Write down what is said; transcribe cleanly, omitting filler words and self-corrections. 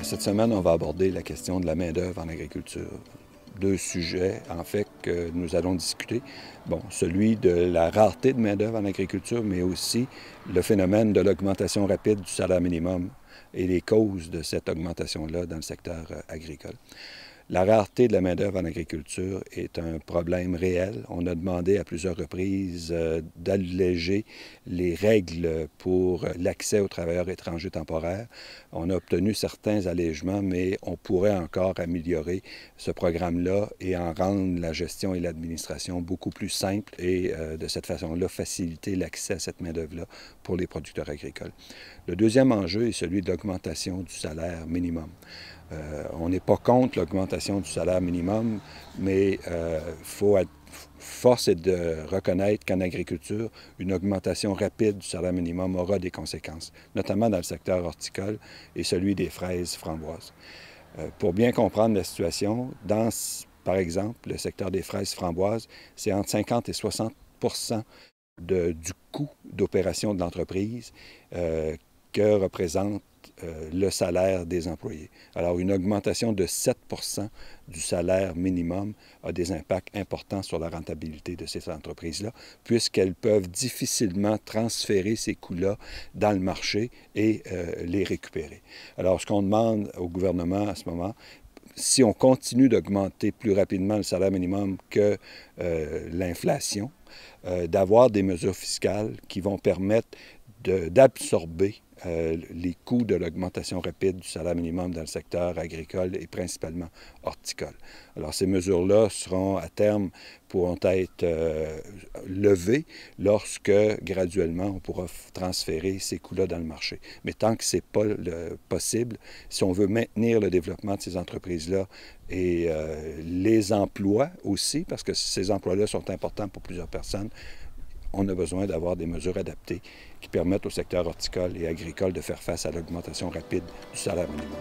Cette semaine, on va aborder la question de la main-d'œuvre en agriculture. Deux sujets, en fait, que nous allons discuter. Bon, celui de la rareté de main-d'œuvre en agriculture, mais aussi le phénomène de l'augmentation rapide du salaire minimum et les causes de cette augmentation-là dans le secteur agricole. La rareté de la main-d'œuvre en agriculture est un problème réel. On a demandé à plusieurs reprises d'alléger les règles pour l'accès aux travailleurs étrangers temporaires. On a obtenu certains allègements, mais on pourrait encore améliorer ce programme-là et en rendre la gestion et l'administration beaucoup plus simples et de cette façon-là faciliter l'accès à cette main-d'œuvre-là pour les producteurs agricoles. Le deuxième enjeu est celui de l'augmentation du salaire minimum. On n'est pas contre l'augmentation du salaire minimum, mais force est de reconnaître qu'en agriculture, une augmentation rapide du salaire minimum aura des conséquences, notamment dans le secteur horticole et celui des fraises framboises. Pour bien comprendre la situation, par exemple, le secteur des fraises framboises, c'est entre 50 et 60 du coût d'opération de l'entreprise que représente le salaire des employés. Alors, une augmentation de 7 du salaire minimum a des impacts importants sur la rentabilité de ces entreprises-là, puisqu'elles peuvent difficilement transférer ces coûts-là dans le marché et les récupérer. Alors, ce qu'on demande au gouvernement à ce moment, si on continue d'augmenter plus rapidement le salaire minimum que l'inflation, d'avoir des mesures fiscales qui vont permettre d'absorber les coûts de l'augmentation rapide du salaire minimum dans le secteur agricole et principalement horticole. Alors, ces mesures-là seront à terme pourront être levées lorsque, graduellement, on pourra transférer ces coûts-là dans le marché. Mais tant que ce n'est pas possible, si on veut maintenir le développement de ces entreprises-là et les emplois aussi, parce que ces emplois-là sont importants pour plusieurs personnes, on a besoin d'avoir des mesures adaptées qui permettent au secteur horticole et agricole de faire face à l'augmentation rapide du salaire minimum.